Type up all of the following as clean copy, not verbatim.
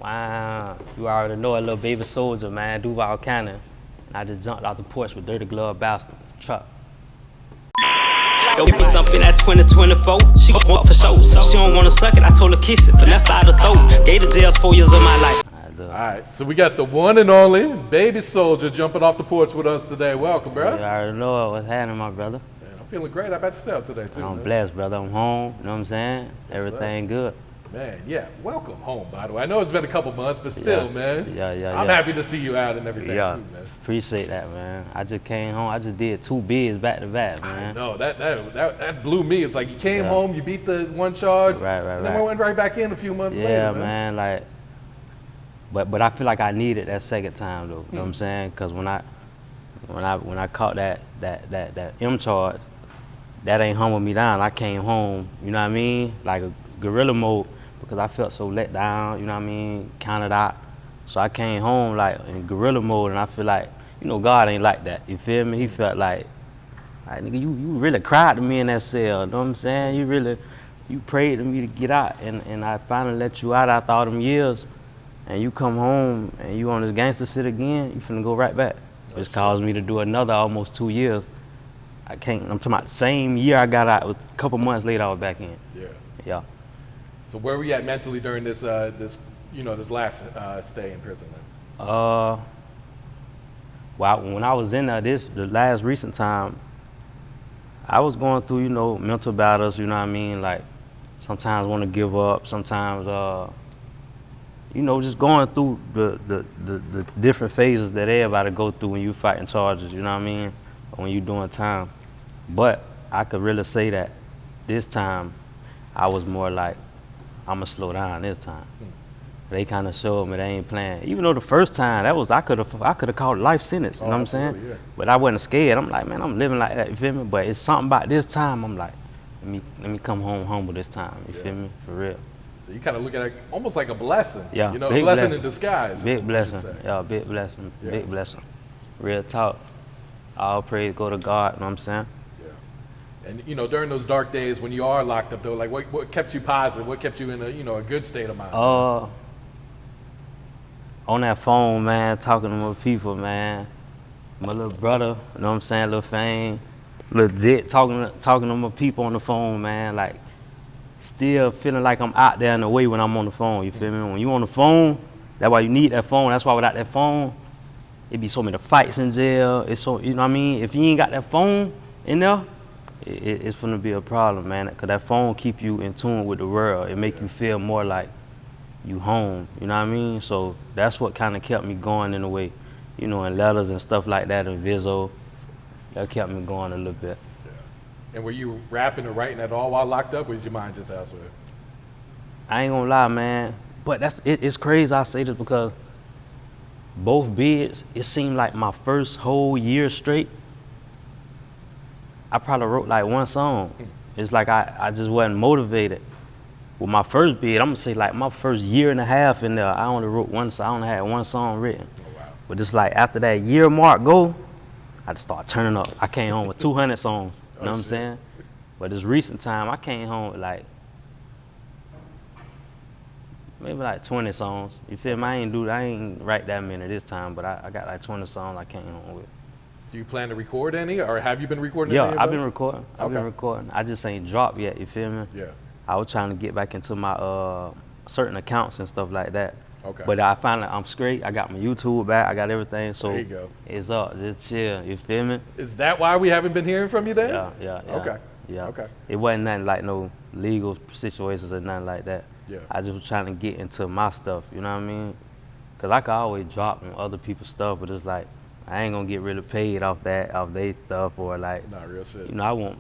Wow, you already know a little baby soldier, man, Duval Cannon. And I just jumped out the porch with Dirty Glove Bastard truck. Yo, bitch up in that 2024. She gon' fuck for sure. She don't wanna suck it, I told her kiss it. Finesse out the throat. Gave the jails 4 years of my life. Alright, so we got the one and only Baby Soldier jumping off the porch with us today. Welcome, bro. You already know what's happening, my brother. Man, I'm feeling great. How about yourself today, too? I'm man? blessed, brother. I'm home, you know what I'm saying? Everything good. Man, yeah, welcome home, by the way. I know it's been a couple months, but still, man. I'm happy to see you out and everything, too, man. Appreciate that, man. I just came home. I just did 2 bids back to back, man. I know, that blew me. It's like you came home, you beat the one charge, and then we went right back in a few months later, Yeah, man, like, but I feel like I needed that second time, though, you know what I'm saying? Because when I caught that M charge, that ain't humbled me down. I came home, you know what I mean? Like a guerrilla mode, because I felt so let down, you know what I mean? Counted out. So I came home like in guerrilla mode, and I feel like, you know, God ain't like that. You feel me? He felt like nigga, you really cried to me in that cell. You know what I'm saying? You prayed to me to get out, and I finally let you out after all them years, and you come home and you on this gangster shit again. You finna go right back. Which caused me to do another almost 2 years. I'm talking about the same year I got out. A couple months later, I was back in. Yeah. So where were you at mentally during this last stay in prison? Then? Well, when I was in there, the last recent time, I was going through, you know, mental battles. You know what I mean? Like sometimes want to give up. Sometimes, you know, just going through the different phases that everybody go through when you fighting charges. You know what I mean? Or when you doing time. But I could really say that this time, I was more like, I'ma slow down this time. They kind of showed me they ain't playing. Even though the first time I could have called life sentence. You know what I'm saying? Yeah. But I wasn't scared. I'm like, man, I'm living like that. You feel me? But it's something about this time. I'm like, let me come home humble this time. You feel me? For real. So you kind of look at it almost like a blessing. Yeah. You know, a blessing in disguise. Big blessing. Yeah, big blessing. Yeah. Big blessing. Real talk. All praise go to God. You know what I'm saying? And you know, during those dark days when you are locked up, though, like what kept you positive? What kept you in a good state of mind? On that phone, man, talking to my people, man. My little brother, you know what I'm saying, Lil Fame, legit talking to my people on the phone, man. Like still feeling like I'm out there in the way when I'm on the phone. You feel me? When you on the phone, that's why you need that phone. That's why without that phone, it be so many fights in jail. It's so, you know what I mean? If you ain't got that phone in there, it's gonna be a problem, man. Cause that phone keep you in tune with the world. It make you feel more like you home. You know what I mean? So that's what kind of kept me going in a way, you know, in letters and stuff like that, and Vizzo. That kept me going a little bit. Yeah. And were you rapping or writing at all while locked up, or was your mind just elsewhere? I ain't gonna lie, man. But it's crazy I say this because both bids, it seemed like my first whole year straight, I probably wrote like one song. It's like I just wasn't motivated. With my first bid, I'm gonna say like my first year and a half in there, I only wrote one song. I only had one song written. Oh, wow. But just like after that year mark go, I just started turning up. I came home with 200 songs. You know what I'm saying? But this recent time, I came home with like maybe like 20 songs. You feel me? I ain't write that many this time, but I got like 20 songs I came home with. Do you plan to record any, or have you been recording any of those? I've been recording. I just ain't dropped yet, you feel me? Yeah. I was trying to get back into my certain accounts and stuff like that. Okay. But I'm straight. I got my YouTube back. I got everything. So there you go. It's up. Just chill. You feel me? Is that why we haven't been hearing from you then? Yeah. Okay. Yeah. Okay. It wasn't nothing like no legal situations or nothing like that. Yeah. I just was trying to get into my stuff. You know what I mean? Cause I could always drop on other people's stuff, but it's like I ain't gonna get really paid off their stuff, or like. Not real shit. You know,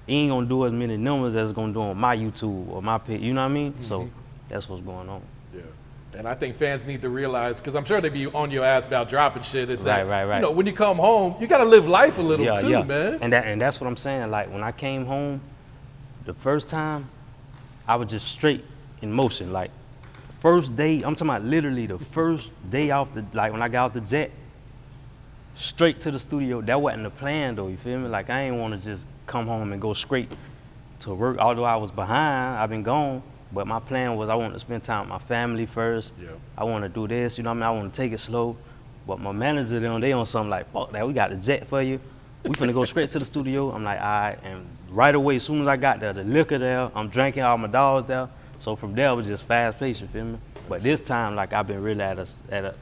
he ain't gonna do as many numbers as it's gonna do on my YouTube or my page, you know what I mean? Mm-hmm. So that's what's going on. Yeah. And I think fans need to realize, because I'm sure they be on your ass about dropping shit, is that, right. you know, when you come home, you gotta live life a little too, man. And that's what I'm saying. Like when I came home, the first time, I was just straight in motion. Like first day, I'm talking about literally the first day off like when I got off the jet, straight to the studio. That wasn't the plan though, you feel me? Like I ain't wanna just come home and go straight to work. Although I was behind, I've been gone, But my plan was I want to spend time with my family first. Yeah. I want to do this, you know what I mean? I want to take it slow. But my manager, they on something like, fuck that, we got the jet for you. We finna go straight to the studio. I'm like, all right. And right away, as soon as I got there, the liquor there, I'm drinking, all my dogs there. So from there, it was just fast paced, you feel me? But this time, like, I've been really at a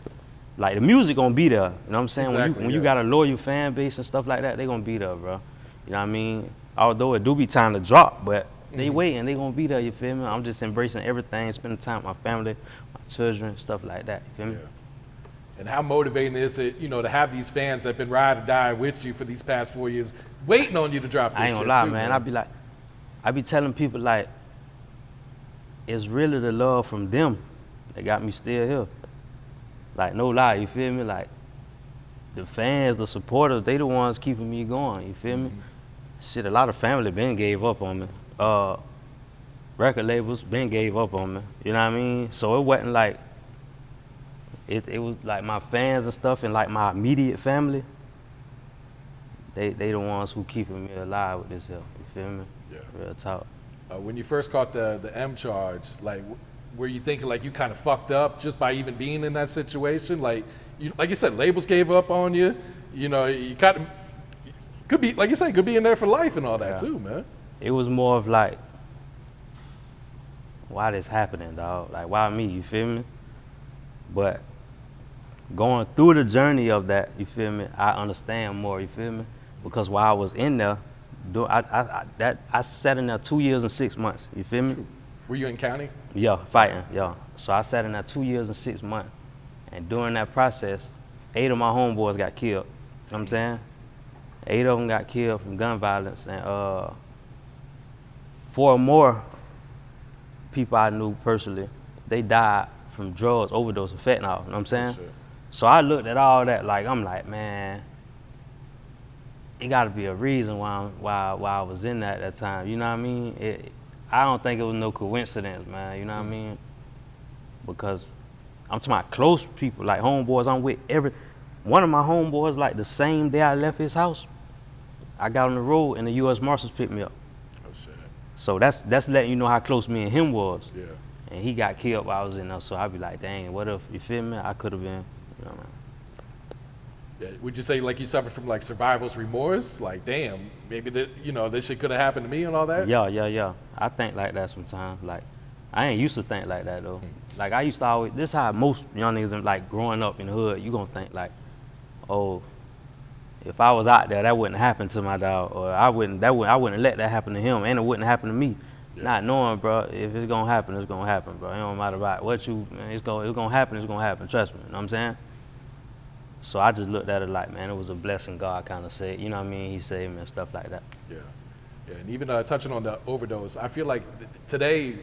like, the music gonna be there, you know what I'm saying? Exactly, when you got a loyal fan base and stuff like that, they gonna be there, bro. You know what I mean? Although it do be time to drop, but they waiting, they gonna be there, you feel me? I'm just embracing everything, spending time with my family, my children, stuff like that, you feel me? Yeah. And how motivating is it, you know, to have these fans that been ride or die with you for these past 4 years, waiting on you to drop this I ain't shit gonna lie, too, man. I be telling people, like, it's really the love from them that got me still here. Like, no lie, you feel me? Like, the fans, the supporters, they the ones keeping me going, you feel me? Shit, a lot of family been gave up on me. Record labels been gave up on me, you know what I mean? So it wasn't like, it was like my fans and stuff and like my immediate family, they the ones who keeping me alive with this here, you feel me? Yeah. Real talk. When you first caught the M charge, like, were you thinking like you kind of fucked up just by even being in that situation? Like you said, labels gave up on you. You know, you kind of could be, like you said, could be in there for life and all that too, man. It was more of like, why this happening, dog? Like, why me, you feel me? But going through the journey of that, you feel me, I understand more, you feel me? Because while I was in there, I sat in there 2 years and 6 months, you feel me? Were you in county? Yeah, fighting, yeah. So I sat in there 2 years and 6 months. And during that process, 8 of my homeboys got killed. You know what I'm saying? 8 of them got killed from gun violence. And 4 more people I knew personally, they died from drugs, overdose, and fentanyl. You know what I'm saying? Sure. So I looked at all that like, I'm like, man, it gotta be a reason why I was in that at that time. You know what I mean? I don't think it was no coincidence, man. You know what I mean? Because I'm talking about close people, like homeboys I'm with. One of my homeboys, like the same day I left his house, I got on the road and the U.S. Marshals picked me up. Oh shit. So that's letting you know how close me and him was. Yeah. And he got killed while I was in there. So I'd be like, dang, what if, you feel me? I could have been, you know what I mean? Yeah. Would you say like you suffered from like survivor's remorse? Like, damn, maybe this shit could have happened to me and all that? Yeah. I think like that sometimes. Like, I ain't used to think like that though. Like, I used to always, this how most young niggas, like growing up in the hood, you gonna think like, oh, if I was out there, that wouldn't happen to my dog, or I wouldn't let that happen to him, and it wouldn't happen to me. Yeah. Not knowing, bro, if it's gonna happen, it's gonna happen, bro. It don't matter about what it's gonna happen, trust me, you know what I'm saying? So I just looked at it like, man, it was a blessing God kind of said, you know what I mean? He saved me and stuff like that. Yeah. Yeah. And even touching on the overdose, I feel like today,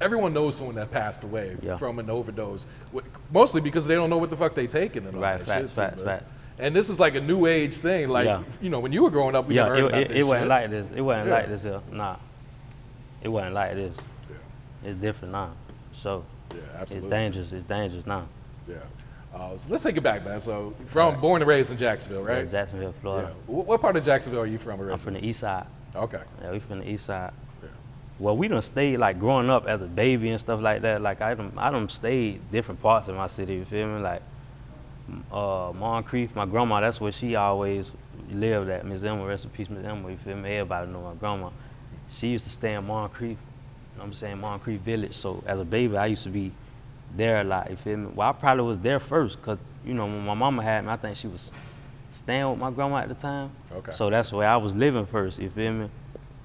everyone knows someone that passed away from an overdose, mostly because they don't know what the fuck they taking and all Right, that shit. facts. And this is like a new age thing. Like, you know, when you were growing up, we never heard about this it wasn't shit. like this. It wasn't like this here. Nah. It wasn't like this. Yeah. It's different now. So Yeah, absolutely. It's dangerous now. Yeah. So let's take it back, man. So born and raised in Jacksonville, right? Yeah, Jacksonville, Yeah. Florida. What part of Jacksonville are you from originally? I'm from the east side. Okay. Yeah, we from the east side. Yeah. Well, we done stayed, like, growing up as a baby and stuff like that. Like, I done stayed different parts of my city, you feel me? Like, Moncrief, my grandma, that's where she always lived at. Miss Emma, rest in peace, Miss Emma, you feel me? Everybody know my grandma. She used to stay in Moncrief, you know what I'm saying, Moncrief Village. So as a baby, I used to be there a lot, you feel me? Well, I probably was there first, because, you know, when my mama had me, I think she was staying with my grandma at the time. Okay. So that's where I was living first, you feel me?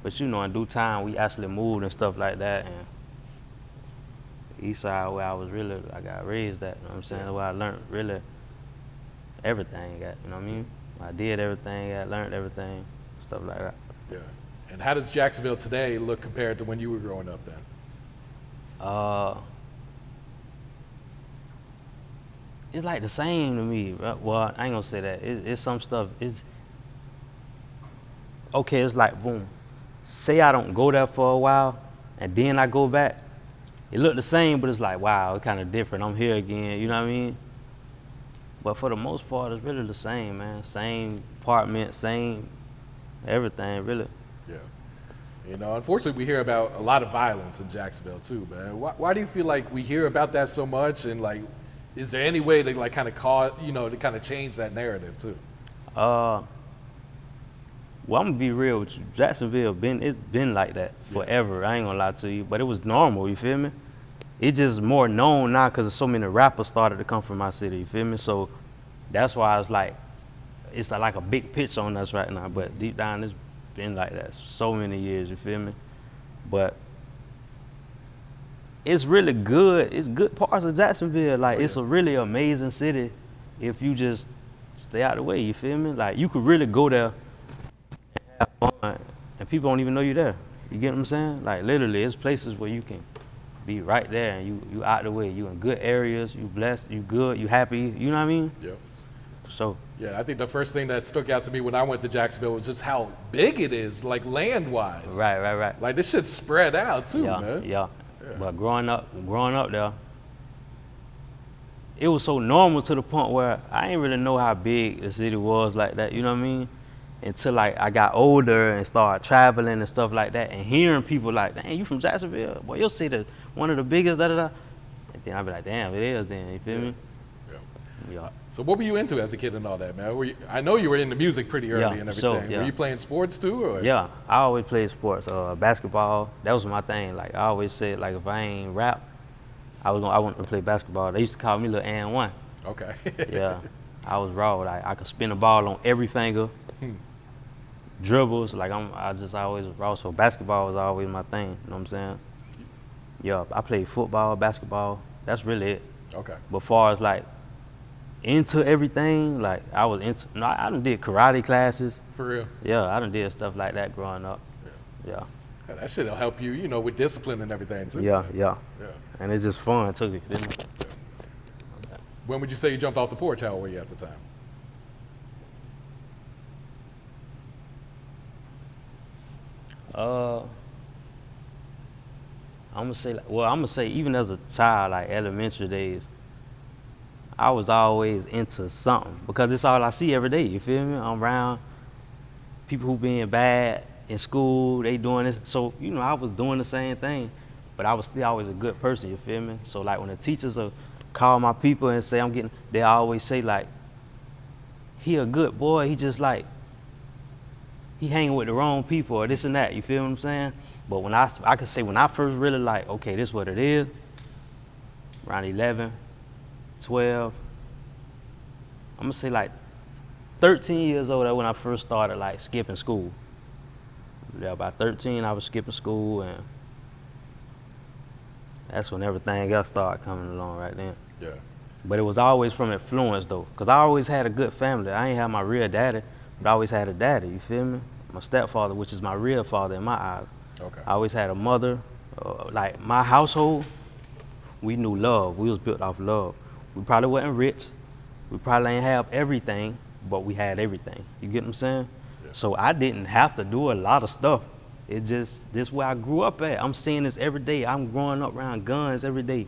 But, you know, in due time, we actually moved and stuff like that. And east side, where I got raised at, you know what I'm saying? Where I learned really everything, you know what I mean? I did everything, I learned everything, stuff like that. Yeah. And how does Jacksonville today look compared to when you were growing up then? It's like the same to me. Well, I ain't gonna say that. It's some stuff. Okay, it's like, boom. Say I don't go there for a while, and then I go back. It look the same, but it's like, wow, it's kind of different. I'm here again, you know what I mean? But for the most part, it's really the same, man. Same apartment, same everything, really. Yeah. You know, unfortunately, we hear about a lot of violence in Jacksonville too, man. Why do you feel like we hear about that so much? And like, is there any way to like kind of to kind of change that narrative too? Well, I'm gonna be real with you. Jacksonville it's been like that forever. I ain't gonna lie to you, but it was normal. You feel me? It's just more known now because so many rappers started to come from my city. You feel me? So that's why it's like a big pitch on us right now. But deep down, it's been like that so many years. You feel me? But it's really good. It's good parts of Jacksonville. Like it's a really amazing city if you just stay out of the way. You feel me? Like you could really go there and have fun, and people don't even know you're there. You get what I'm saying? Like literally, it's places where you can be right there and you out the way. You in good areas. You blessed. You good. You happy. You know what I mean? Yep. So. Yeah, I think the first thing that stuck out to me when I went to Jacksonville was just how big it is, like land-wise. Right. Like this shit's spread out too, man. Yeah. But growing up there, it was so normal to the point where I didn't really know how big the city was like that. You know what I mean? Until like I got older and started traveling and stuff like that, and hearing people like, "Dang, you from Jacksonville? Boy, your city one of the biggest." Da da da. And then I'd be like, "Damn, it is." Then you feel me? Yeah. So what were you into as a kid and all that, man? I know you were into music pretty early and everything. Were you playing sports too? Or? Yeah, I always played sports. Basketball, that was my thing. Like I always said, like if I ain't rap, I wanted to play basketball. They used to call me Little and One. Okay. Yeah, I was raw. Like I could spin the ball on every finger. Dribbles, like I just always raw. So basketball was always my thing. You know what I'm saying? Yeah, I played football, basketball. That's really it. Okay. But far as like into everything, like I done did karate classes. For real? Yeah, I done did stuff like that growing up. Yeah. That shit'll help you, you know, with discipline and everything too. Yeah. And it's just fun too. When would you say you jumped off the porch? How old were you at the time? I'm gonna say even as a child, like elementary days, I was always into something because it's all I see every day. You feel me? I'm around people who being bad in school, they doing this. So, you know, I was doing the same thing, but I was still always a good person, you feel me? So like when the teachers will call my people and say they always say like, he a good boy, he just like, he hanging with the wrong people or this and that, you feel what I'm saying? But when I could say when I first really like, okay, this is what it is, around 11, 12, I'm gonna say like 13 years old when I first started like skipping school. Yeah, about 13 I was skipping school, and that's when everything else started coming along right then. Yeah. But it was always from influence though, because I always had a good family. I ain't have my real daddy, but I always had a daddy, you feel me? My stepfather, which is my real father in my eyes. Okay. I always had a mother. Like my household, we knew love. We was built off love. We probably wasn't rich. We probably ain't have everything, but we had everything. You get what I'm saying? Yeah. So I didn't have to do a lot of stuff. It just, this where I grew up at. I'm seeing this every day. I'm growing up around guns every day.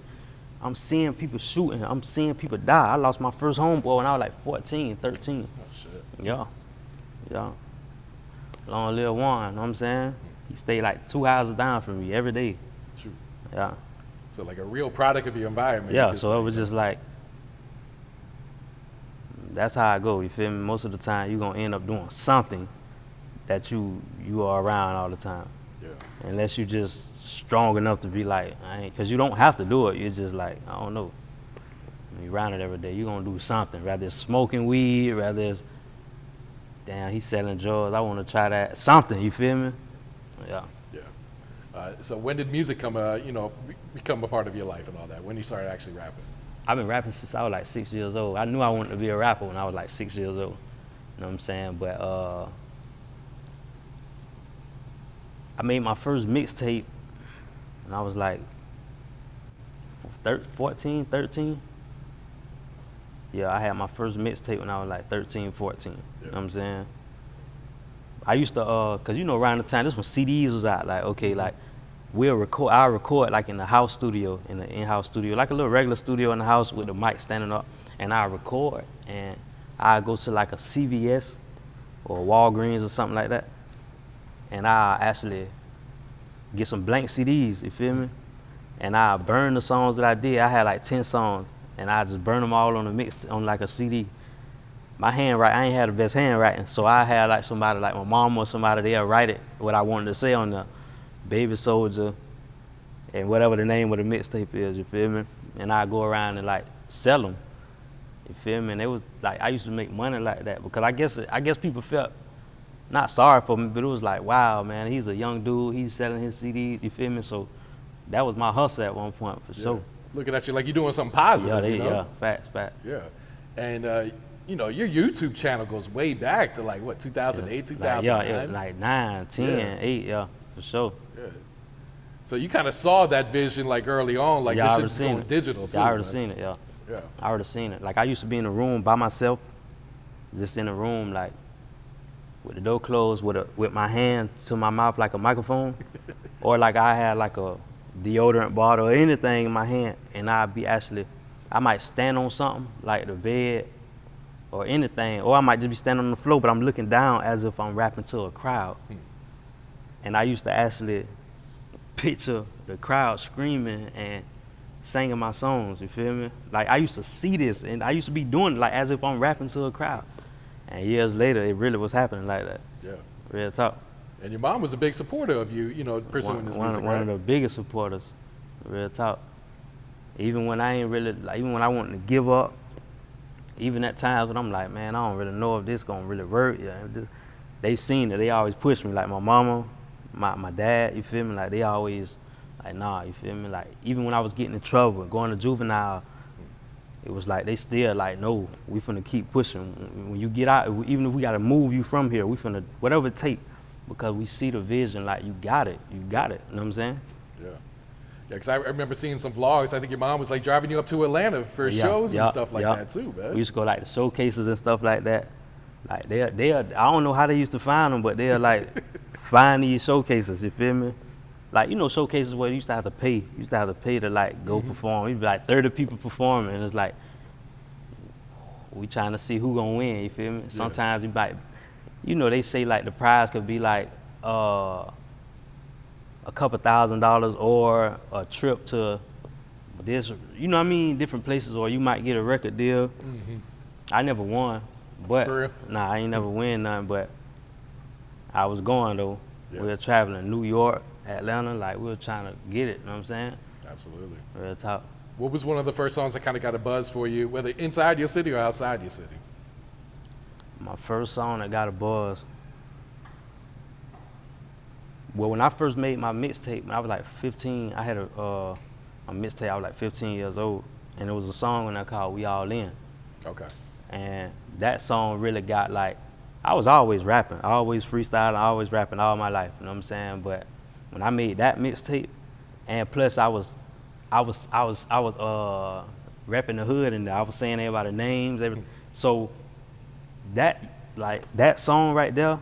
I'm seeing people shooting. I'm seeing people die. I lost my first homeboy when I was like 14, 13. Oh, shit. Yeah. Long live Juan, you know what I'm saying? He stayed like 2 houses down from me every day. Shoot. Yeah. So like a real product of your environment. Yeah, so it was just like, that's how I go, you feel me? Most of the time, you're gonna end up doing something that you are around all the time. Yeah. Unless you just strong enough to be like, because you don't have to do it. You're just like, I don't know. You around it every day, you're gonna do something. Rather it's smoking weed, rather it's, damn, he's selling drugs, I wanna try that. Something, you feel me? Yeah. So when did music become a part of your life and all that? When you started actually rapping? I've been rapping since I was like 6 years old. I knew I wanted to be a rapper when I was like 6 years old. You know what I'm saying? But I made my first mixtape when I was like 14, 13. Yeah, I had my first mixtape when I was like 13, 14. You know what I'm saying? I used to, cause you know around the time, this when CDs was out, like, okay, like, I'll record like in the house studio, in the in-house studio, like a little regular studio in the house with the mic standing up, and I'll record, and I'll go to like a CVS or Walgreens or something like that, and I'll actually get some blank CDs, you feel me? And I burn the songs that I did. I had like 10 songs, and I just burn them all on a mix, on like a CD. My handwriting, I ain't had the best handwriting, so I had like somebody, like my mom or somebody, they'll write it, what I wanted to say on the Baby Soldier, and whatever the name of the mixtape is, you feel me? And I go around and like sell them, you feel me? And it was like, I used to make money like that, because I guess people felt not sorry for me, but it was like, wow, man, he's a young dude, he's selling his CDs, you feel me? So that was my hustle at one point, for sure. Looking at you like you're doing something positive. Yeah, facts. Yeah, and you know, your YouTube channel goes way back to like what, 2008, 2009? Yeah, like 9, 10, 8, yeah, for sure. Yeah. So you kind of saw that vision like early on, like this shit's going digital too. I already seen it, yeah. Yeah. I already seen it. Like I used to be in a room by myself, just in a room like with the door closed, with my hand to my mouth like a microphone, or like I had like a deodorant bottle or anything in my hand, and I might stand on something like the bed or anything, or I might just be standing on the floor, but I'm looking down as if I'm rapping to a crowd. And I used to actually picture the crowd screaming and singing my songs, you feel me? Like I used to see this, and I used to be doing it like as if I'm rapping to a crowd. And years later, it really was happening like that. Yeah. Real talk. And your mom was a big supporter of you, you know, pursuing this music, One of the biggest supporters, real talk. Even when I ain't really, like, even when I wanted to give up, even at times when I'm like, man, I don't really know if this gonna really work. Yeah, they seen it. They always push me. Like my mama, my dad, you feel me? Like they always, like, nah, you feel me? Like even when I was getting in trouble, going to juvenile, it was like they still like, no, we finna keep pushing. When you get out, even if we gotta move you from here, we finna, whatever it take, because we see the vision, like you got it, you know what I'm saying? Yeah. Yeah, because I remember seeing some vlogs. I think your mom was like driving you up to Atlanta for shows and stuff like that too, man. We used to go like to showcases and stuff like that. Like they I don't know how they used to find them, but they'll like find these showcases, you feel me? Like, you know, showcases where you used to have to pay. You used to have to pay to like go perform. It'd be like 30 people performing, and it's like, we trying to see who gonna win, you feel me? Sometimes you like, you know, they say like the prize could be like a couple $1,000s or a trip to this, you know what I mean, different places, or you might get a record deal. I never won, but For real? nah, I ain't never win nothing, but I was going though. Yeah. We were traveling New York, Atlanta, like we were trying to get it, you know what I'm saying? Absolutely. Real talk. What was one of the first songs that kind of got a buzz for you, whether inside your city or outside your city? My first song that got a buzz. Well, when I first made my mixtape, when I was like 15, I had a mixtape. I was like 15 years old, and it was a song when I called "We All In." Okay. And that song really got like, I was always rapping, always freestyling, always rapping all my life. You know what I'm saying? But when I made that mixtape, and plus I was repping the hood, and I was saying everybody's names, everything. So that song right there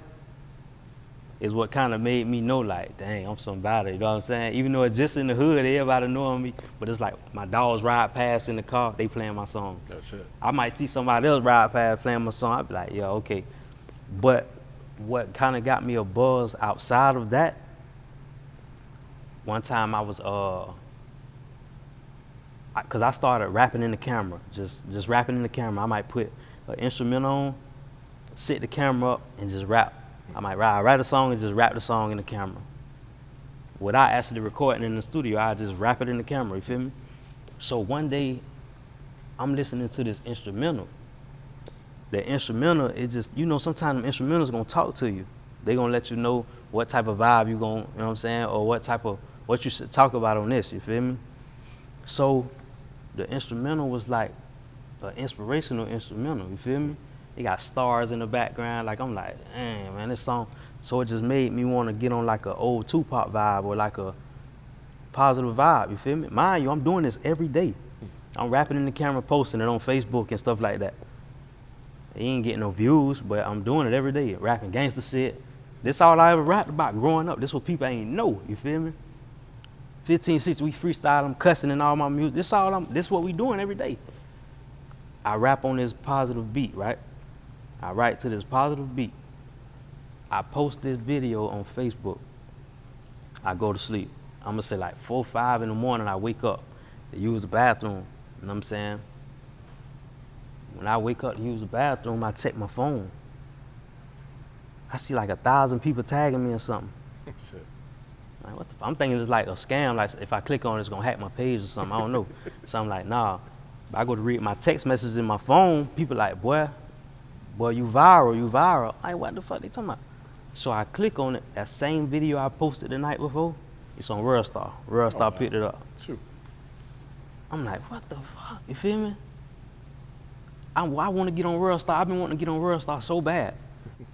is what kind of made me know, like, dang, I'm somebody, you know what I'm saying? Even though it's just in the hood, everybody knowing me, but it's like my dogs ride past in the car, they playing my song. That's it. I might see somebody else ride past playing my song, I'd be like, yeah, okay. But what kind of got me a buzz outside of that, one time I was, cause I started rapping in the camera, just rapping in the camera. I might put an instrumental on, sit the camera up, and just rap. I might write a song and just rap the song in the camera. Without actually recording in the studio, I just rap it in the camera, you feel me? So one day, I'm listening to this instrumental. The instrumental, it just, you know, sometimes the instrumental's gonna talk to you. They gonna let you know what type of vibe you gonna, you know what I'm saying? Or what you should talk about on this, you feel me? So the instrumental was like an inspirational instrumental, you feel me? It got stars in the background, like I'm like, dang, man, this song. So it just made me want to get on like an old Tupac vibe or like a positive vibe, you feel me? Mind you, I'm doing this every day. I'm rapping in the camera, posting it on Facebook and stuff like that. It ain't getting no views, but I'm doing it every day, rapping gangster shit. This all I ever rapped about growing up. This what people ain't know, you feel me? 15, 16, we freestyle, I'm cussing and all my music. This what we doing every day. I rap on this positive beat, right? I write to this positive beat. I post this video on Facebook. I go to sleep. I'm gonna say like 4, 5 in the morning, I wake up to use the bathroom. You know what I'm saying? When I wake up to use the bathroom, I check my phone. I see like 1,000 people tagging me or something. Shit. Like, what the I'm thinking it's like a scam, like if I click on it, it's gonna hack my page or something, I don't know. So I'm like, nah. But I go to read my text messages in my phone, people like, boy, you viral. Like, what the fuck they talking about? So I click on it, that same video I posted the night before, it's on Worldstar. Worldstar wow. picked it up. Shoot. I'm like, what the fuck, you feel me? I want to get on Worldstar. I've been wanting to get on Worldstar so bad,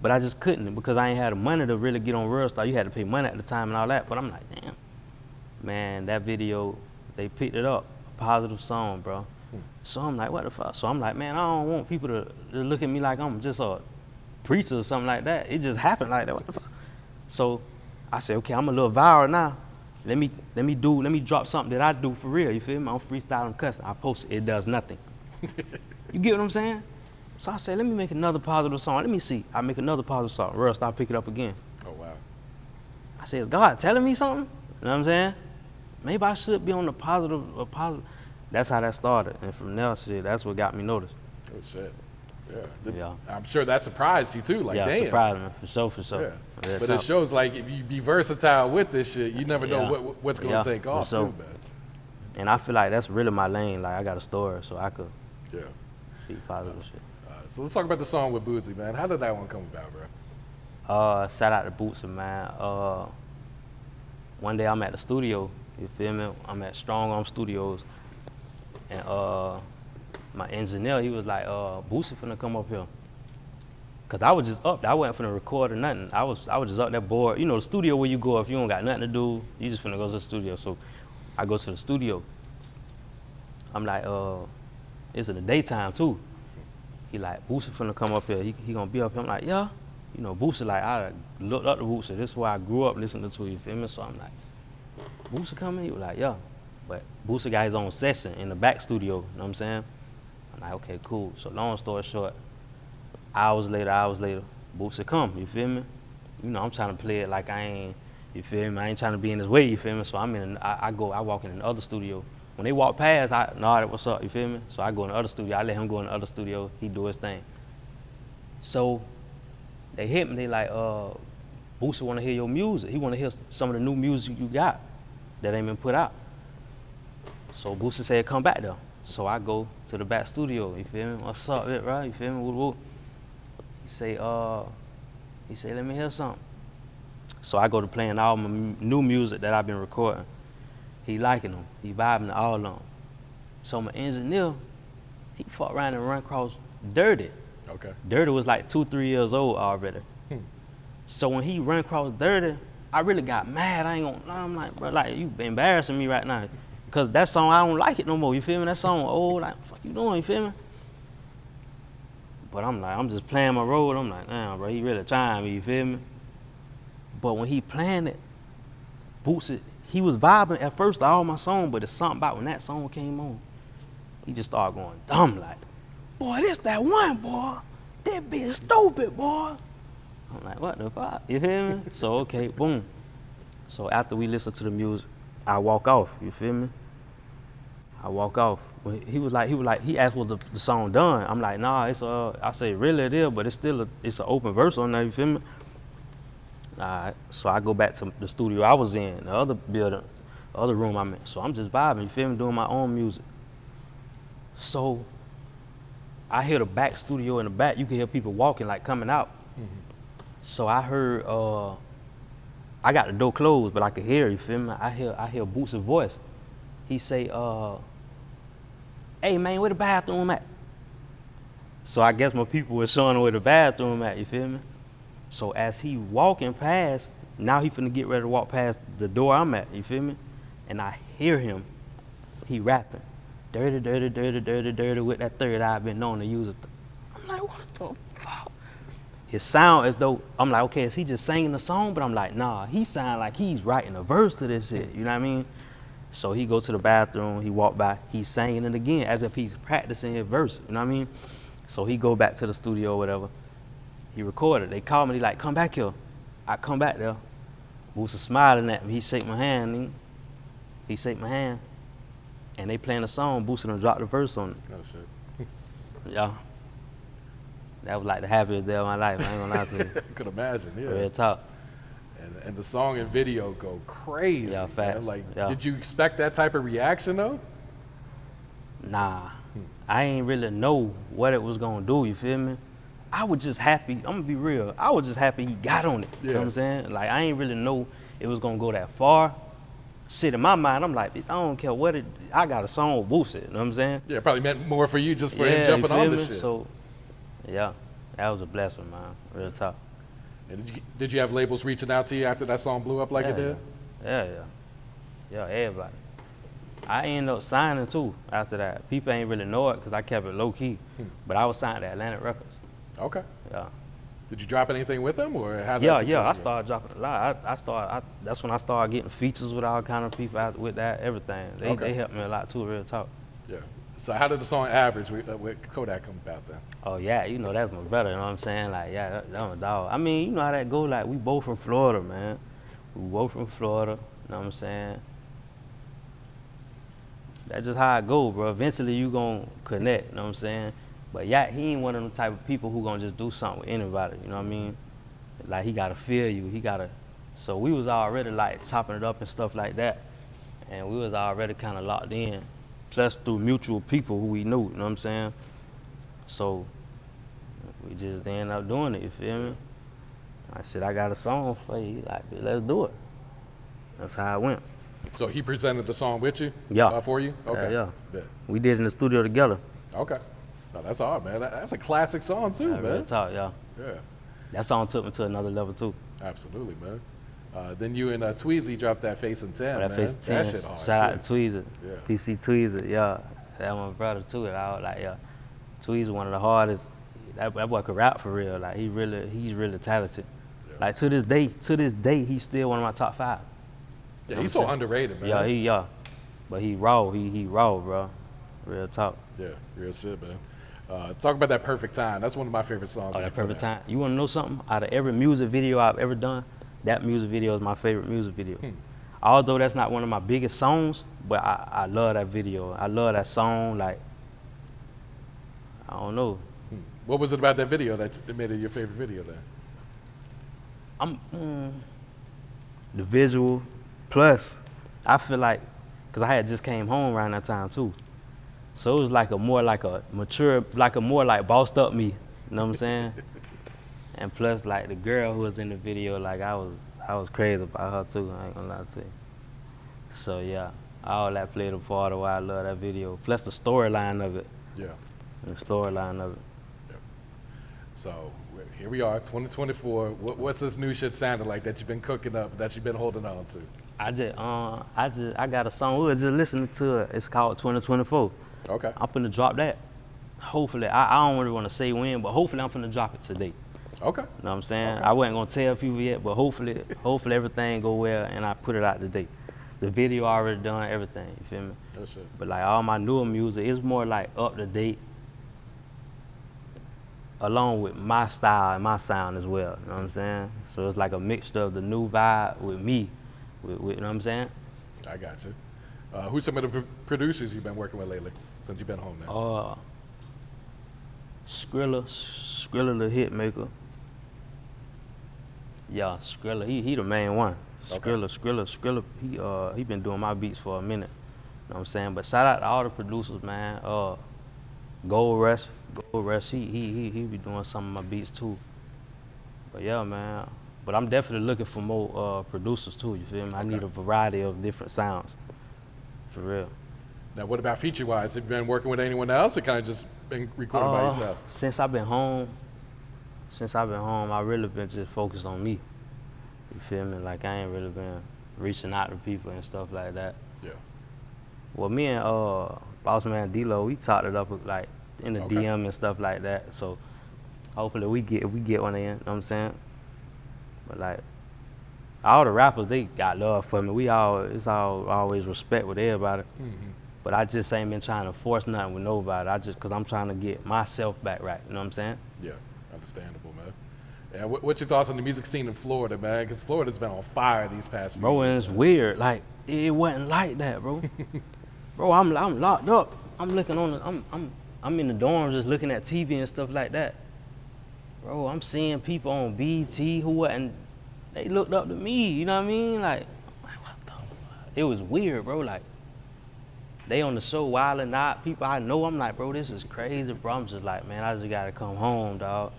but I just couldn't because I ain't had the money to really get on Worldstar. You had to pay money at the time and all that, but I'm like, damn. Man, that video, they picked it up, a positive song, bro. So I'm like, what the fuck? So I'm like, man, I don't want people to look at me like I'm just a preacher or something like that. It just happened like that, what the fuck? So I said, okay, I'm a little viral now. Let me drop something that I do for real, you feel me? I'm freestyling cussing. I post it, it does nothing. You get what I'm saying? So I said, let me make another positive song. Let me see. I make another positive song. Worldstar pick it up again. Oh, wow. I said, is God telling me something? You know what I'm saying? Maybe I should be on the positive. That's how that started. And from there, shit, that's what got me noticed. Oh, shit. Yeah. Yeah. I'm sure that surprised you, too. Like, Yeah, damn. surprised me, for sure. Yeah. Real But talk. it shows, like, if you be versatile with this shit, you never know Yeah. what's going Yeah, to take for off, sure. too, man. And I feel like that's really my lane. Like, I got a story, so I could Yeah. speak positive shit. So let's talk about the song with Boosie, man. How did that one come about, bro? Shout out to Bootsy, man. One day I'm at the studio, you feel me? I'm at Strong Arm Studios, and my engineer, he was like, Bootsy finna come up here. Cause I was just up there, I wasn't finna record or nothing. I was just up there bored. You know, the studio where you go if you don't got nothing to do, you just finna go to the studio. So I go to the studio. I'm like, it's in the daytime too. He like, Boosie finna come up here, he gonna be up here. I'm like, yeah. You know, Boosie, like, I looked up to Boosie. This is where I grew up listening to, you feel me? So I'm like, Boosie coming? He was like, yeah. But Boosie got his own session in the back studio, you know what I'm saying? I'm like, okay, cool. So long story short, hours later, Boosie come, you feel me? You know, I'm trying to play it like I ain't, you feel me? I ain't trying to be in his way, you feel me? So I walk in the other studio. When they walk past, I nod, what's up, you feel me? So I go in the other studio, I let him go in the other studio, he do his thing. So they hit me, they like, Boosie wanna hear your music. He wanna hear some of the new music you got that ain't been put out. So Boosie said, come back there. So I go to the back studio, you feel me? What's up, right? You feel me? Woo, woo. He say, let me hear something. So I go to playing all my new music that I've been recording. He liking them, he vibing to all of them. So my engineer, he fucked around and run across Dirty. Okay. Dirty was like 2, 3 years old already. So when he ran across Dirty, I really got mad. I ain't gonna, I'm like, bro, like, you embarrassing me right now. Cause that song, I don't like it no more, you feel me? That song old, like, fuck you doing, you feel me? But I'm like, I'm just playing my role. I'm like, damn, bro, he really trying me, you feel me? But when he playing it, Bootsy, he was vibing at first to all my songs, but it's something about when that song came on, he just started going dumb like, boy, this that one, boy. That bitch stupid, boy. I'm like, what the fuck? You feel me? So, okay, boom. So after we listen to the music, I walk off, you feel me? I walk off. He asked was the song done. I'm like, nah, I say, really it is, but it's still it's an open verse on there, you feel me? All right, so I go back to the studio I was in, the other building, the other room I'm in. So I'm just vibing, you feel me, doing my own music. So I hear the back studio in the back, you can hear people walking, like coming out. So I heard, I got the door closed, but I could hear, you feel me? I hear Bootsy's voice. He say, hey man, where the bathroom at? So I guess my people were showing where the bathroom at, you feel me? So as he walking past, now he finna get ready to walk past the door I'm at, you feel me? And I hear him, he rapping. Dirty, dirty, dirty, dirty, dirty, with that third eye I've been known to use it. I'm like, what the fuck? It sound as though, I'm like, okay, is he just singing the song? But I'm like, nah, he sound like he's writing a verse to this shit, you know what I mean? So he go to the bathroom, he walk by, he's singing it again as if he's practicing his verse, you know what I mean? So he go back to the studio or whatever, he recorded. They called me, they like, come back here. I come back there. Boosie smiling at me. He shake my hand. He shake my hand. And they playing a song. Boosie done dropped the verse on it. Oh shit. Yeah. That was like the happiest day of my life. I ain't gonna lie to you. Could imagine, yeah. Real talk. And the song and video go crazy. Yeah, man. facts. Like, Yeah. did you expect that type of reaction though? Nah. I ain't really know what it was gonna do, you feel me? I was just happy. I'm gonna be real. I was just happy he got on it. You know what I'm saying? Like, I ain't really know it was gonna go that far. Shit, in my mind, I'm like, bitch, I don't care what it, I got a song with Boosie, you know what I'm saying? Yeah, it probably meant more for you just for Yeah, him jumping you feel on me? this shit. So, yeah, that was a blessing, man. Real talk. And did you have labels reaching out to you after that song blew up like yeah, it did? Yeah, everybody. I ended up signing too after that. People ain't really know it because I kept it low key. But I was signed to Atlantic Records. Okay. Yeah. Did you drop anything with them or how did Yeah, that yeah. I situation go? started dropping a lot. That's when I started getting features with all kind of people out with that, everything. They helped me a lot too, real talk. Yeah. So how did the song Average with Kodak come about then? Oh yeah, you know that's my brother, you know what I'm saying? Like, yeah, that my dog. I mean, you know how that go, like we both from Florida, man. We both from Florida, you know what I'm saying? That's just how it go, bro. Eventually you gonna connect, you know what I'm saying? But yeah, he ain't one of them type of people who gonna just do something with anybody, you know what I mean? Like he gotta feel you, so we was already like chopping it up and stuff like that. And we was already kinda locked in. Plus through mutual people who we knew, you know what I'm saying? So we just ended up doing it, you feel me? I said, I got a song for you. He like, let's do it. That's how it went. So he presented the song with you? Yeah. For you? Okay. Yeah. Yeah. We did it in the studio together. Okay. No, that's hard, man. That's a classic song too, Real man. talk, yeah. Yeah. That song took me to another level too. Absolutely, man. Then you and Tweezy dropped that Face and 10, That man. Face 10, That shit hard. shout out to Tweezer. Yeah. TC Tweezer, yeah. That my brother too. And I was like, yeah. Tweezer one of the hardest. That boy could rap for real. Like he's really talented. Yeah. Like to this day, he's still one of my top 5. Yeah, he's so underrated, man. Yeah, but he raw, he raw, bro. Real talk. Yeah, real shit, man. Talk about That Perfect Time. That's one of my favorite songs. Oh, you That put Perfect out. Time. You wanna know something? Out of every music video I've ever done, that music video is my favorite music video. Although that's not one of my biggest songs, but I love that video. I love that song. Like, I don't know. What was it about that video that made it your favorite video then? The visual, plus I feel like, cause I had just came home around that time too, so it was like a more like bossed up me. You know what I'm saying? And plus, like the girl who was in the video, like I was crazy about her too. I ain't gonna lie to you. So yeah, all that played a part of why I love that video. Plus the storyline of it. Yeah. The storyline of it. So here we are, 2024. What's this new shit sounding like that you've been cooking up, that you've been holding on to? I got a song. We were just listening to it. It's called 2024. Okay. I'm finna drop that. Hopefully, I don't really want to say when, but hopefully I'm finna drop it today. Okay. You know what I'm saying? Okay. I wasn't gonna tell people yet, but hopefully everything go well and I put it out today. The video already done, everything. You feel me? Good shit. But like all my newer music, it's more like up to date, along with my style and my sound as well. You know what I'm saying? So it's like a mixture of the new vibe with me. You know what I'm saying? I got you. Who's some of the producers you've been working with lately since you've been home now? Skrilla the hit maker. Yeah, Skrilla, he the main one. Okay. Skrilla, he been doing my beats for a minute. You know what I'm saying? But shout out to all the producers, man. Gold Rush, he be doing some of my beats too. But yeah, man. But I'm definitely looking for more producers too, you feel me? I need a variety of different sounds, for real. Now, what about feature-wise? Have you been working with anyone else or kind of just been recording by yourself? Since I've been home, I really been just focused on me. You feel me? Like I ain't really been reaching out to people and stuff like that. Yeah. Well, me and Boss Man D-Lo, we talked it up like in the DM and stuff like that. So hopefully if we get one in, you know what I'm saying? But like all the rappers, they got love for me. It's always respect with everybody. Mm-hmm. But I just ain't been trying to force nothing with nobody. Cause I'm trying to get myself back right. You know what I'm saying? Yeah, understandable, man. Yeah, what's your thoughts on the music scene in Florida, man? Because Florida's been on fire these past few Bro, and years. it's weird. Like it wasn't like that, bro. Bro, I'm locked up. I'm looking on the, I'm in the dorms just looking at TV and stuff like that. Bro, I'm seeing people on BT who wasn't, they looked up to me, you know what I mean? Like what the fuck? It was weird, bro. Like they on the show Wild 'N Out, people I know, I'm like, bro, this is crazy, bro. I'm just like, man, I just gotta come home, dog.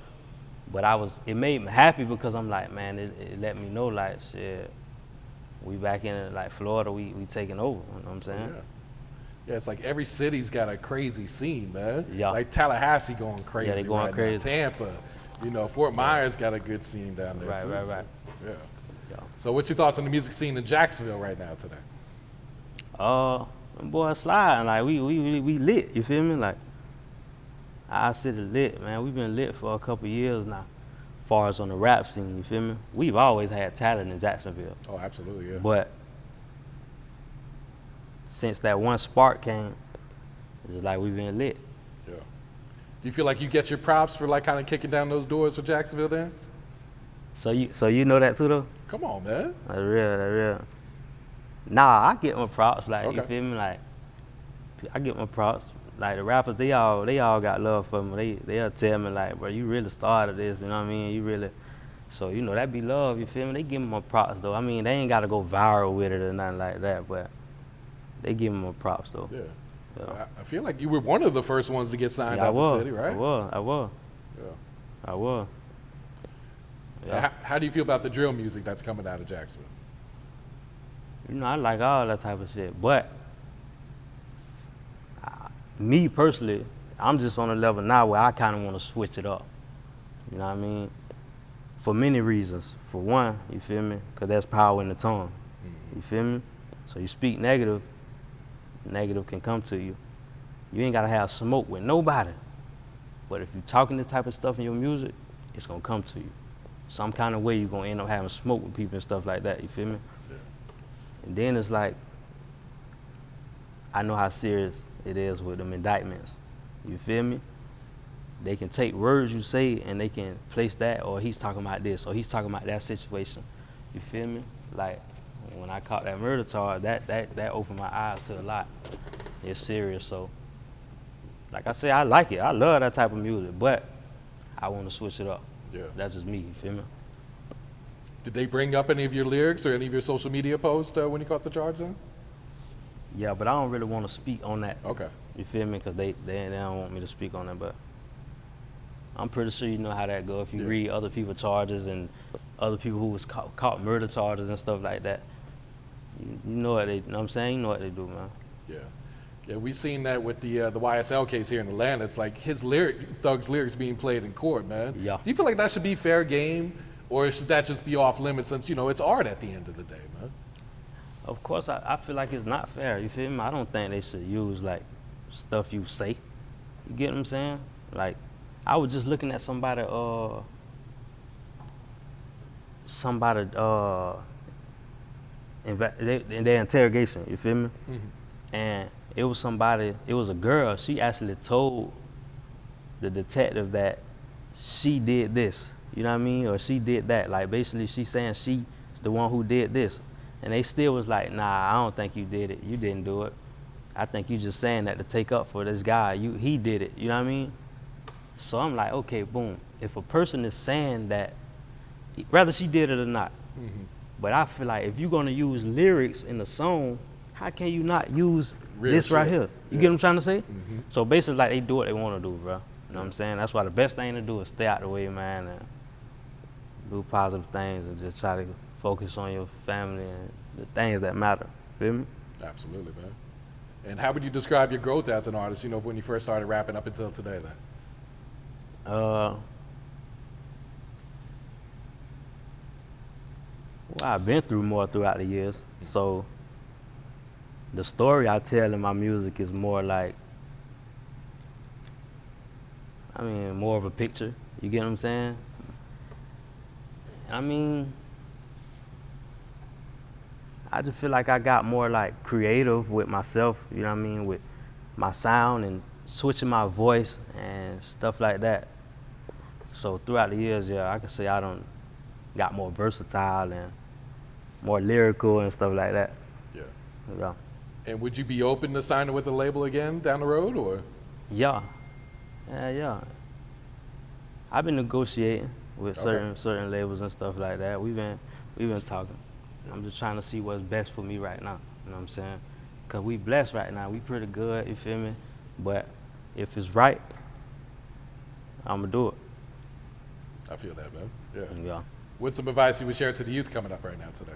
But it made me happy because I'm like, man, it let me know, like, shit, we back in, like, Florida, we taking over, you know what I'm saying? Yeah, it's like every city's got a crazy scene, man. Yeah. Like Tallahassee going crazy. Yeah, they going right crazy. Now. Tampa, you know, Fort Myers got a good scene down there, too. Right. Yeah. Yeah. So what's your thoughts on the music scene in Jacksonville right now today? Them boys sliding, like, we lit, you feel me? Like, our city lit, man. We've been lit for a couple years now, as far as on the rap scene, you feel me? We've always had talent in Jacksonville. Oh, absolutely, yeah. But since that one spark came, it's like we've been lit. Yeah. Do you feel like you get your props for like kind of kicking down those doors for Jacksonville then? So you know that too though? Come on, man. That's real. Nah, I get my props, like, you Okay. feel me? Like, I get my props. Like, the rappers, they all got love for me. They'll tell me, like, bro, you really started this, you know what I mean? You really, so, you know, that be love, you feel me? They give me my props, though. I mean, they ain't got to go viral with it or nothing like that, but they give me my props, though. Yeah. Yeah. I feel like you were one of the first ones to get signed Yeah, out the city, right? I was. Yeah. Yeah. How do you feel about the drill music that's coming out of Jacksonville? You know, I like all that type of shit, but me personally, I'm just on a level now where I kind of want to switch it up. You know what I mean? For many reasons. For one, you feel me? Because there's power in the tongue. You feel me? So you speak negative, negative can come to you. You ain't got to have smoke with nobody. But if you're talking this type of stuff in your music, it's going to come to you. Some kind of way you're going to end up having smoke with people and stuff like that. You feel me? Yeah. And then it's like, I know how serious it is with them indictments. You feel me? They can take words you say and they can place that, or he's talking about this, or he's talking about that situation. You feel me? Like, when I caught that murder charge, that opened my eyes to a lot. It's serious, so. Like I say, I like it. I love that type of music, but I want to switch it up. Yeah. That's just me, you feel me? Did they bring up any of your lyrics or any of your social media posts when you caught the charge then? Yeah, but I don't really want to speak on that. Okay. You feel me? Because they don't want me to speak on that, but I'm pretty sure you know how that go. If you Yeah. read other people's charges and other people who was caught murder charges and stuff like that, you know what they, you know what I'm saying? You know what they do, man. Yeah. Yeah, we seen that with the YSL case here in Atlanta. It's like Thug's lyrics being played in court, man. Yeah. Do you feel like that should be fair game, or should that just be off limits since, you know, it's art at the end of the day, man? Of course, I feel like it's not fair, you feel me? I don't think they should use, like, stuff you say. You get what I'm saying? Like, I was just looking at somebody in their interrogation, you feel me? Mm-hmm. And it was a girl, she actually told the detective that she did this, you know what I mean? Or she did that. Like, basically, she's saying she's the one who did this. And they still was like, nah, I don't think you did it. You didn't do it. I think you just saying that to take up for this guy. He did it, you know what I mean? So I'm like, okay, boom. If a person is saying that, whether she did it or not, Mm-hmm. but I feel like if you're gonna use lyrics in the song, how can you not use Real this right shit. here? You Yeah. get what I'm trying to say? Mm-hmm. So basically, like, they do what they want to do, bro. You know what I'm saying? That's why the best thing to do is stay out the way, man, and do positive things and just try to focus on your family and the things that matter. Feel me? Absolutely, man. And how would you describe your growth as an artist, you know, when you first started rapping up until today then? Well, I've been through more throughout the years. So the story I tell in my music is more like, I mean, more of a picture. You get what I'm saying? I mean, I just feel like I got more like creative with myself, you know what I mean, with my sound and switching my voice and stuff like that. So throughout the years, yeah, I can say I done got more versatile and more lyrical and stuff like that. Yeah. Yeah. And would you be open to signing with a label again down the road, or? Yeah. Yeah. I've been negotiating with Okay. certain labels and stuff like that. We've been talking. I'm just trying to see what's best for me right now. You know what I'm saying? Cause we blessed right now. We pretty good. You feel me? But if it's right, I'ma do it. I feel that, man. Yeah. Yeah. What's some advice you would share to the youth coming up right now today?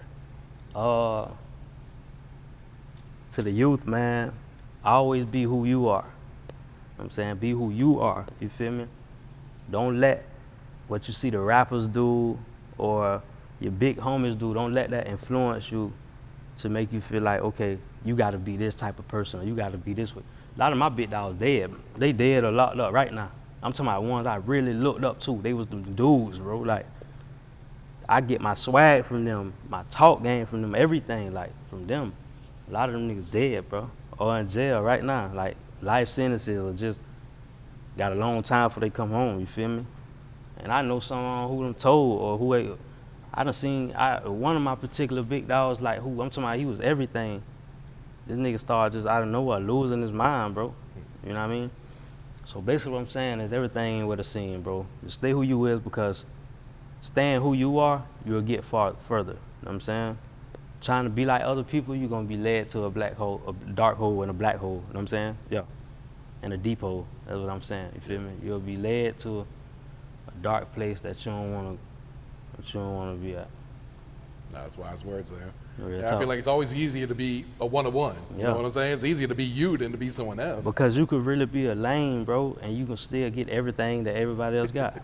To the youth, man, always be who you are. You know what I'm saying? Be who you are. You feel me? Don't let what you see the rappers do or your big homies do, don't let that influence you to make you feel like, okay, you gotta be this type of person or you gotta be this way. A lot of my big dogs dead. They dead or locked up right now. I'm talking about ones I really looked up to. They was them dudes, bro. Like, I get my swag from them, my talk game from them, everything, like, from them. A lot of them niggas dead, bro, or in jail right now. Like, life sentences or just got a long time before they come home, you feel me? And I know someone who them told or who I done seen, one of my particular big dogs, like who, I'm talking about, he was everything. This nigga started just out of nowhere losing his mind, bro. You know what I mean? So basically what I'm saying is everything ain't what it seems, bro. Just stay who you is, because staying who you are, you'll get far further. You know what I'm saying? Trying to be like other people, you're gonna be led to a black hole, a dark hole and a black hole. You know what I'm saying? Yeah. And a deep hole. That's what I'm saying. You feel me? You'll be led to a dark place that you don't wanna be at. Nah, that's wise words there. Real Yeah, I talk. feel like it's always easier to be a one-on-one. You Yeah. know what I'm saying? It's easier to be you than to be someone else. Because you could really be a lame, bro, and you can still get everything that everybody else got.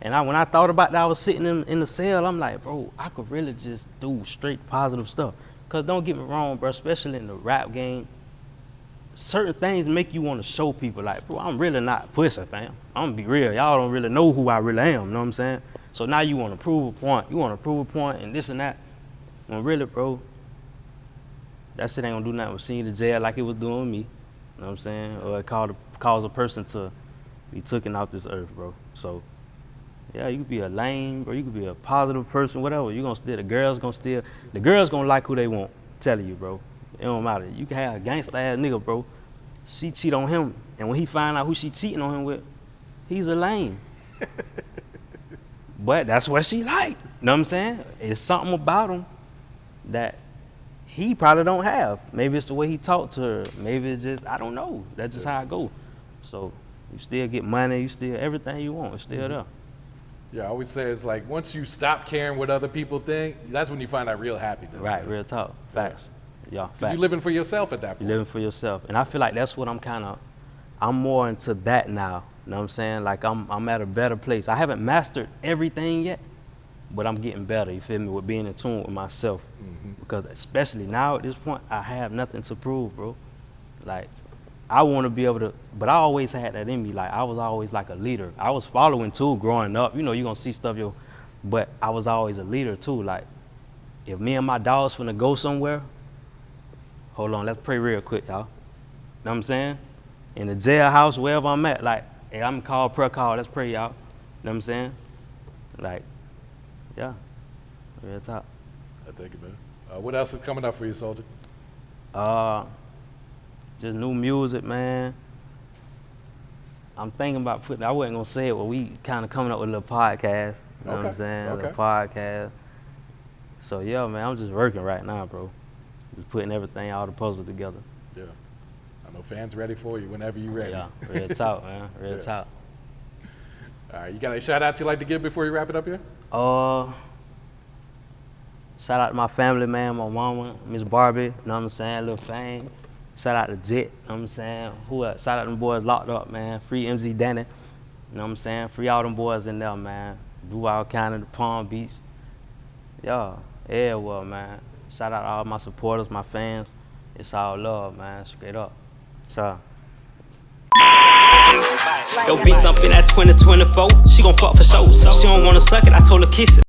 And when I thought about that, I was sitting in the cell, I'm like, bro, I could really just do straight positive stuff. Because don't get me wrong, bro, especially in the rap game, certain things make you want to show people, like, bro, I'm really not pussy, fam. I'm going to be real. Y'all don't really know who I really am, you know what I'm saying? So now you want to prove a point. You want to prove a point and this and that. When really, bro, that shit ain't going to do nothing with seeing the jail like it was doing with me. You know what I'm saying? Or it cause a person to be taken off this earth, bro. So, yeah, you could be a lame, bro. You could be a positive person, whatever. You gonna still, the girls gonna like who they want. Telling you, bro. It don't matter. You can have a gangsta ass nigga, bro. She cheat on him, and when he find out who she cheating on him with, he's a lame. But that's what she like. Know what I'm saying? It's something about him that he probably don't have. Maybe it's the way he talked to her. Maybe it's just, I don't know. That's just how it go. So you still get money. You still, everything you want is still there. Yeah, I always say it's like once you stop caring what other people think, that's when you find that real happiness. Right, real talk. Facts. Yeah, Because facts. you're living for yourself at that point. You're living for yourself. And I feel like that's what I'm more into that now. You know what I'm saying? Like I'm at a better place. I haven't mastered everything yet, but I'm getting better, you feel me, with being in tune with myself. Because especially now at this point, I have nothing to prove, bro. Like, I want to be able to, but I always had that in me. Like, I was always like a leader. I was following too growing up. You know, you're going to see stuff, but I was always a leader too. Like, if me and my dogs finna go somewhere, hold on, let's pray real quick, y'all. Know what I'm saying? In the jailhouse, wherever I'm at, like, hey, I'm called prayer call, let's pray, y'all. Know what I'm saying? Like, yeah, real talk. I take it, man. What else is coming up for you, Soldier? Just new music, man. I'm thinking about I wasn't gonna say it, but we kind of coming up with a little podcast. You know what I'm saying? A little podcast. So yeah, man, I'm just working right now, bro. Just putting everything, all the puzzle together. Yeah. I know fans ready for you whenever you're ready. Yeah, real talk, man. Real Yeah. talk. All right, you got any shout outs you'd like to give before you wrap it up here? Shout out to my family, man, my mama, Miss Barbie, you know what I'm saying, Lil Fang. Shout out to Jet, you know what I'm saying. Who else? Shout out to them boys locked up, man. Free MZ Danny, you know what I'm saying. Free all them boys in there, man. Duval County, Palm Beach. Yeah, everywhere, man. Shout out to all my supporters, my fans. It's all love, man, straight up. So. Yo, bitch, I'm in that 2024. She gon' fuck for show. She don't wanna suck it, I told her kiss it.